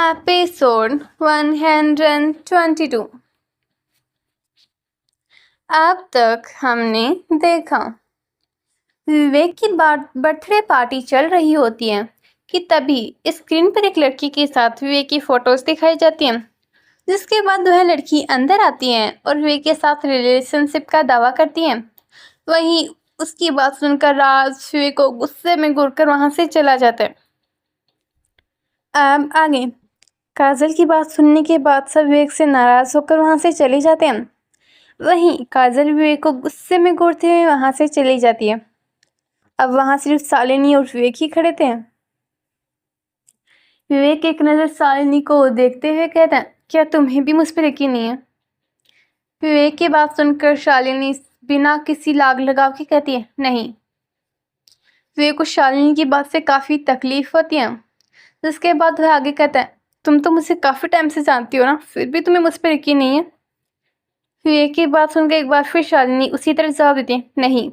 Episode 122। अब तक हमने देखा विवेक की बर्थडे पार्टी चल रही होती है कि तभी स्क्रीन पर एक लड़की के साथ विवेक की फोटोज दिखाई जाती हैं, जिसके बाद वह लड़की अंदर आती है और विवेक के साथ रिलेशनशिप का दावा करती है। वहीं उसकी बात सुनकर राज विवेक को गुस्से में घूरकर वहां से चला जाता है। अब आगे काजल की बात सुनने के बाद सब विवेक से नाराज होकर वहां से चले जाते हैं। वहीं काजल विवेक को गुस्से में घूरते हुए वहां से चली जाती है। अब वहां सिर्फ शालिनी और विवेक ही खड़े थे। विवेक एक नजर शालिनी को देखते हुए कहता है, क्या तुम्हें भी मुझ पर यकीन नहीं है? विवेक की बात सुनकर शालिनी बिना किसी लाग लगाव के कहती है, नहीं। विवेक को शालिनी की बात से काफी तकलीफ होती है, जिसके बाद वह आगे कहता है, तुम तो मुझे काफी टाइम से जानती हो ना, फिर भी तुम्हें मुझ पर यकीन नहीं है? विवेक की बात सुनकर एक बार फिर शालिनी उसी तरह जवाब देती है, नहीं,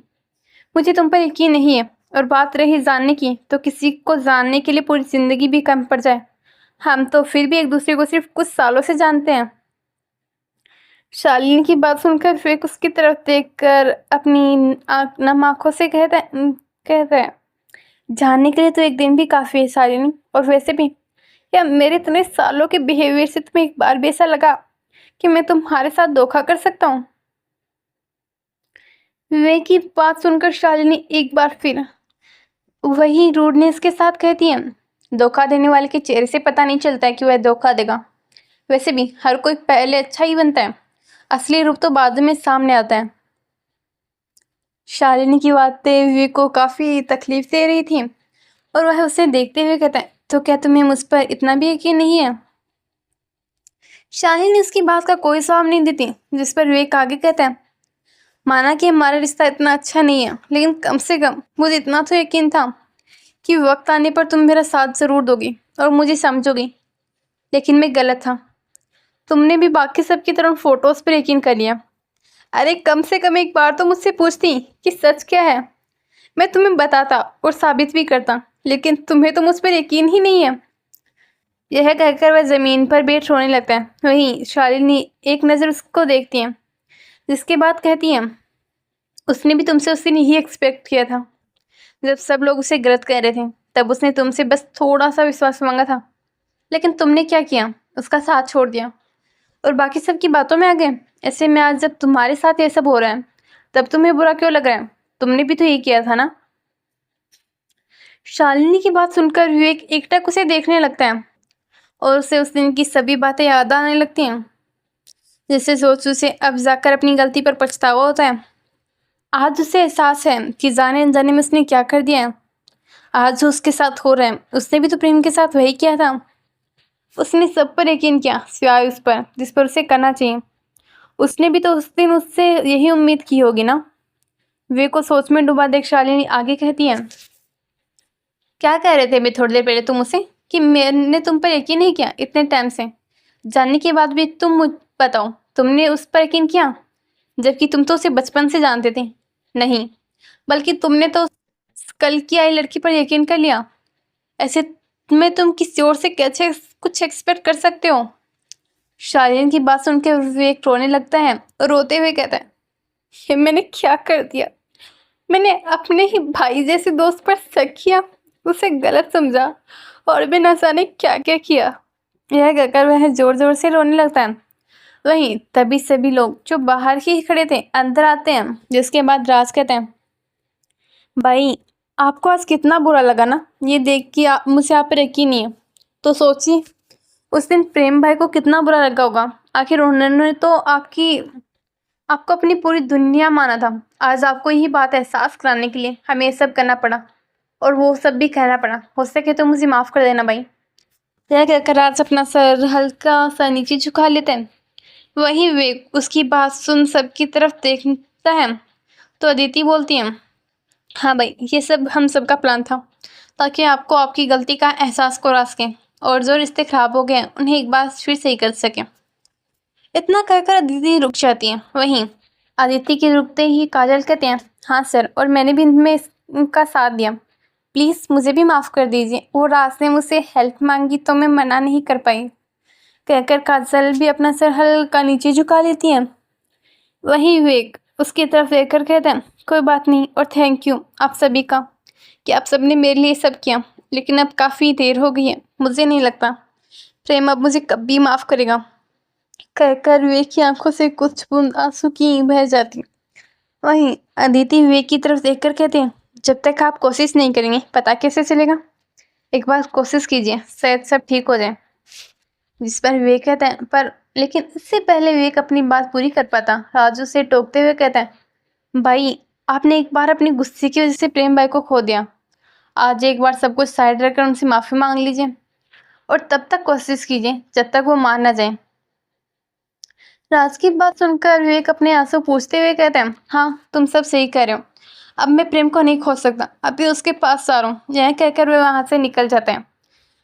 मुझे तुम पर यकीन नहीं है। और बात रही जानने की, तो किसी को जानने के लिए पूरी जिंदगी भी कम पड़ जाए। हम तो फिर भी एक दूसरे को सिर्फ कुछ सालों से जानते हैं। शालिनी की बात सुनकर विवेक उसकी तरफ देखकर अपनी नम आंखों से कहता है, जानने के लिए तो एक दिन भी काफी है शालिनी। और वैसे भी या मेरे इतने सालों के बिहेवियर से तुम्हें एक बार भी ऐसा लगा कि मैं तुम्हारे साथ धोखा कर सकता हूँ? विवेक की बात सुनकर शालिनी एक बार फिर वही रूडनेस के साथ कहती है, धोखा देने वाले के चेहरे से पता नहीं चलता है कि वह धोखा देगा। वैसे भी हर कोई पहले अच्छा ही बनता है, असली रूप तो बाद में सामने आता है। शालिनी की बातें विवेक को काफी तकलीफ दे रही थी और वह उसे देखते हुए कहता है, तो क्या तुम्हें मुझ पर इतना भी यकीन नहीं है? शालिनी उसकी बात का कोई जवाब नहीं देती, जिस पर विवेक आगे कहता है, माना कि हमारा रिश्ता इतना अच्छा नहीं है, लेकिन कम से कम मुझे इतना तो यकीन था कि वक्त आने पर तुम मेरा साथ जरूर दोगी और मुझे समझोगी। लेकिन मैं गलत था। तुमने भी बाकी सबकी तरह फोटोज पर यकीन कर लिया। अरे कम से कम एक बार तो मुझसे पूछती कि सच क्या है, मैं तुम्हें बताता और साबित भी करता, लेकिन तुम्हें तो मुझ पर यकीन ही नहीं है। यह कहकर वह जमीन पर बैठ रोने लगता है। वहीं शालिनी एक नज़र उसको देखती है, जिसके बाद कहती है, उसने भी तुमसे उस दिन यही एक्सपेक्ट किया था। जब सब लोग उसे गलत कह रहे थे, तब उसने तुमसे बस थोड़ा सा विश्वास मांगा था, लेकिन तुमने क्या किया, उसका साथ छोड़ दिया और बाकी सब की बातों में आ गए। ऐसे में आज जब तुम्हारे साथ ये सब हो रहा है, तब तुम्हें बुरा क्यों लग रहा है? तुमने भी तो यही किया था ना? शालिनी की बात सुनकर विवेक एकटक उसे देखने लगता है और उसे उस दिन की सभी बातें याद आने लगती हैं, जिससे सोच उसे अब जाकर अपनी गलती पर पछतावा होता है। आज उसे एहसास है कि जाने अनजाने में उसने क्या कर दिया है। आज जो उसके साथ हो रहा है, उसने भी तो प्रेम के साथ वही किया था। उसने सब पर यकीन किया सिवाय उस पर जिस पर उसे करना चाहिए। उसने भी तो उस दिन उससे यही उम्मीद की होगी ना। वे को सोच में डूबा देख शालिनी आगे कहती है, क्या कह रहे थे अभी थोड़ी देर पहले तुम उसे कि मैंने तुम पर यकीन नहीं किया? इतने टाइम से जानने के बाद भी तुम मुझ बताओ, तुमने उस पर यकीन किया, जबकि तुम तो उसे बचपन से जानते थे? नहीं, बल्कि तुमने तो कल की आई लड़की पर यकीन कर लिया। ऐसे में तुम किसी और से कैसे कुछ एक्सपेक्ट कर सकते हो? शालिनी की बात सुनकर विवेक रोने लगता है और रोते हुए कहता है, ये मैंने क्या कर दिया? मैंने अपने ही भाई जैसे दोस्त पर शक किया, उसे गलत समझा और बिना जाने क्या क्या किया। यह कहकर वह जोर जोर से रोने लगता है। वहीं तभी सभी लोग जो बाहर ही खड़े थे अंदर आते हैं, जिसके बाद राज कहते हैं, भाई आपको आज कितना बुरा लगा ना ये देख कि मुझे आप पर यकीन नहीं है। तो सोचिए उस दिन प्रेम भाई को कितना बुरा लगा होगा। आखिर उन्होंने तो आपको अपनी पूरी दुनिया माना था। आज आपको यही बात एहसास कराने के लिए हमें ये सब करना पड़ा और वो सब भी कहना पड़ा। हो सके तो मुझे माफ़ कर देना भाई। यह कहकर राज अपना सर हल्का सा नीचे झुका लेते हैं। वहीं वे उसकी बात सुन सबकी तरफ देखता है तो अदिति बोलती है, हाँ भाई, ये सब हम सबका प्लान था, ताकि आपको आपकी गलती का एहसास करा सकें और जो रिश्ते खराब हो गए हैं उन्हें एक बार फिर सही कर सकें। इतना कहकर अदिति रुक जाती है। वहीं अदिति के रुकते ही काजल कहते हैं, हाँ सर, और मैंने भी इनमें इनका साथ दिया। प्लीज़ मुझे भी माफ़ कर दीजिए। वो राज ने मुझसे हेल्प मांगी तो मैं मना नहीं कर पाई, कहकर काजल भी अपना सर हल्का नीचे झुका लेती है। वहीं विवेक उसकी तरफ देखकर कहते हैं, कोई बात नहीं और थैंक यू आप सभी का कि आप सबने मेरे लिए सब किया, लेकिन अब काफ़ी देर हो गई है, मुझे नहीं लगता प्रेम अब मुझे कभी माफ़ करेगा, कहकर विवेक की आंखों से कुछ बूंद आंसू की बह जाती। वहीं अदिति विवेक की तरफ देखकर कहते हैं, जब तक आप कोशिश नहीं करेंगे पता कैसे चलेगा, एक बार कोशिश कीजिए शायद सब ठीक हो जाए। जिस पर विवेक कहते हैं, पर लेकिन इससे पहले विवेक अपनी बात पूरी कर पाता, राजू से टोकते हुए कहता है, भाई आपने एक बार अपने गुस्से की वजह से प्रेम भाई को खो दिया, आज एक बार सब कुछ साइड रखकर उनसे माफ़ी मांग लीजिए और तब तक कोशिश कीजिए जब तक वो मान ना जाए। राज की बात सुनकर विवेक अपने आंसू पूछते हुए कहते हैं, हाँ तुम सब सही कह रहे हो, अब मैं प्रेम को नहीं खो सकता, अभी उसके पास जा रहा हूँ, यह कहकर वे वहाँ से निकल जाते हैं।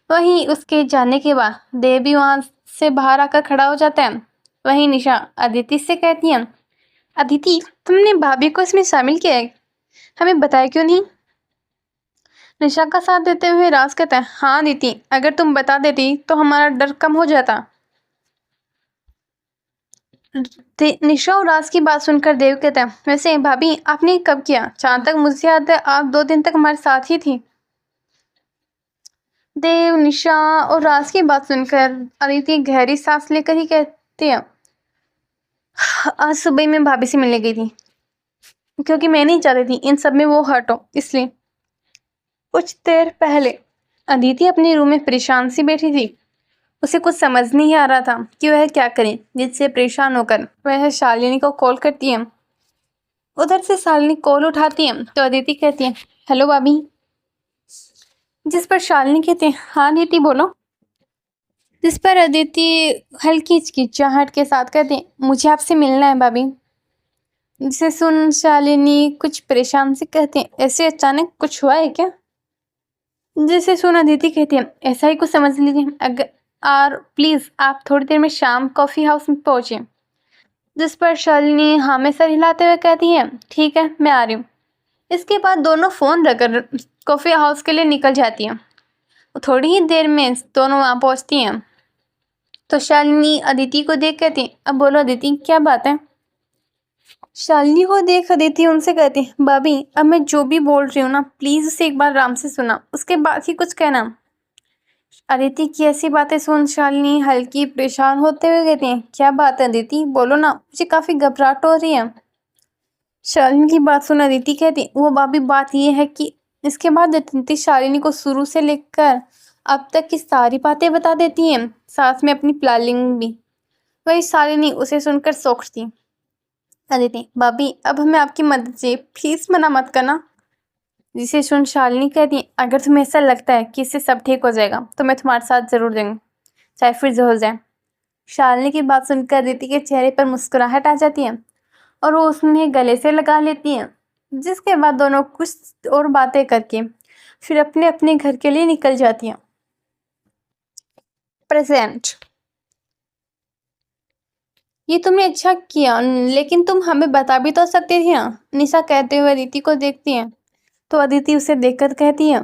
वहीं उसके जाने के बाद देव भी वहाँ से बाहर आकर खड़ा हो जाता है। वहीं निशा अदिति से कहती है, अदिति तुमने भाभी को इसमें शामिल किया है, हमें बताया क्यों नहीं। निशा का साथ देते हुए राज कहता है, हाँ अदिति अगर तुम बता देती तो हमारा डर कम हो जाता। निशा और राज की बात सुनकर देव कहता है, वैसे भाभी आपने कब किया, जहाँ तक मुझे याद है आप 2 दिन तक हमारे साथ ही थी। देव निशा और राज की बात सुनकर अदिति गहरी सांस लेकर ही कहती है, आज सुबह मैं भाभी से मिलने गई थी क्योंकि मैं नहीं चाहती थी इन सब में वो हर्ट हो, इसलिए। कुछ देर पहले अदिति अपने रूम में परेशान सी बैठी थी, उसे कुछ समझ नहीं आ रहा था कि वह क्या करे, जिससे परेशान होकर वह शालिनी को कॉल करती है। उधर से शालिनी कॉल उठाती है तो अदिति कहती है, हेलो भाभी। जिस पर शालिनी कहती है, हाँ अदिति बोलो। जिस पर अदिति हल्की हिचकिचाहट के साथ कहती है, मुझे आपसे मिलना है भाभी। जिसे सुन शालिनी कुछ परेशान से कहती है, ऐसे अचानक कुछ हुआ है क्या। जिसे सुन अदिति कहती है, ऐसा ही कुछ समझ लीजिए, अगर और प्लीज़ आप थोड़ी देर में शाम कॉफ़ी हाउस में पहुँचे। जिस पर शालिनी हाँ में सर हिलाते हुए कहती है, ठीक है मैं आ रही हूँ। इसके बाद दोनों फ़ोन रखकर कॉफ़ी हाउस के लिए निकल जाती हैं। थोड़ी ही देर में दोनों वहाँ पहुँचती हैं तो शालिनी अदिति को देख कहती है, अब बोलो अदिति क्या बात है। शालिनी को देख अदिति उनसे कहती है, भाभी अब मैं जो भी बोल रही हूँ ना प्लीज़ उसे एक बार आराम से सुना, उसके बाद ही कुछ कहना। अदिति की ऐसी बातें सुन शालिनी हल्की परेशान होते हुए कहती हैं, क्या बात है अदिति बोलो ना, मुझे काफ़ी घबराहट हो रही है। शालिनी की बात सुन अदिति कहती, वो भाभी बात ये है कि इसके बाद अदिति शालिनी को शुरू से लेकर अब तक की सारी बातें बता देती हैं, साथ में अपनी प्लानिंग भी। वही शालिनी उसे सुनकर सोचती, अदिति भाभी अब हमें आपकी मदद चाहिए, प्लीज़ मना मत करना। जिसे सुन शालिनी कहती, अगर तुम्हें ऐसा लगता है कि इससे सब ठीक हो जाएगा तो मैं तुम्हारे साथ ज़रूर जाऊँगी, चाहे फिर जो हो जाए। शालिनी की बात सुनकर अदिति के चेहरे पर मुस्कुराहट आ जाती है और वो उसने गले से लगा लेती हैं। जिसके बाद दोनों कुछ और बातें करके फिर अपने अपने घर के लिए निकल जाती हैं। प्रेजेंट, ये तुमने अच्छा किया, लेकिन तुम हमें बता भी तो सकती थी ना, निशा कहते हुए अदिति को देखती है तो अदिति उसे देखकर कहती है,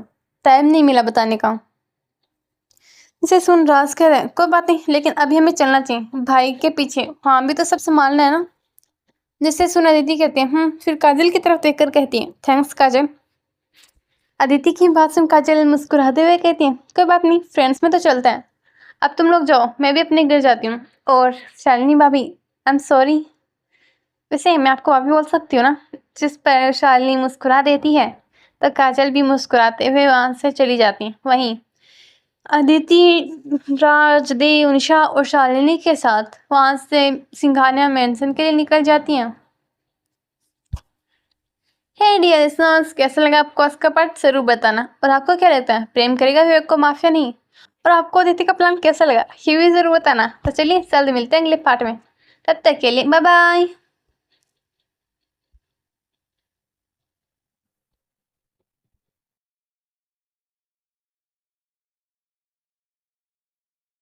टाइम नहीं मिला बताने का। इसे सुन राज कह रहे हैं, कोई बात नहीं, लेकिन अभी हमें चलना चाहिए, भाई के पीछे हाँ भी तो सब संभालना है ना। जिससे सुन अदिति कहती है, फिर काजल की तरफ देखकर कहती है, थैंक्स काजल। अदिति की बात सुन काजल मुस्कुराते हुए कहती है, कोई बात नहीं, फ्रेंड्स में तो चलता है, अब तुम लोग जाओ, मैं भी अपने घर जाती हूँ। और शालिनी भाभी आई एम सॉरी, वैसे मैं आपको अभी बोल सकती हूँ ना। जिस पर शालिनी मुस्कुरा देती है तो काजल भी मुस्कुराते हुए वहाँ से चली जाती है। वहीं अदिति राज देव निशा और शालिनी के साथ वहाँ से सिंघानिया मेंशन के लिए निकल जाती हैं। हे डियर लिसनर्स, कैसा लगा आपको आज का पार्ट जरूर बताना, और आपको क्या लगता है प्रेम करेगा विवेक को माफिया नहीं, और आपको अदिति का प्लान कैसा लगा ये भी जरूर बताना। तो चलिए जल्द मिलते हैं अगले पार्ट में, तब तक के लिए बाय बाय।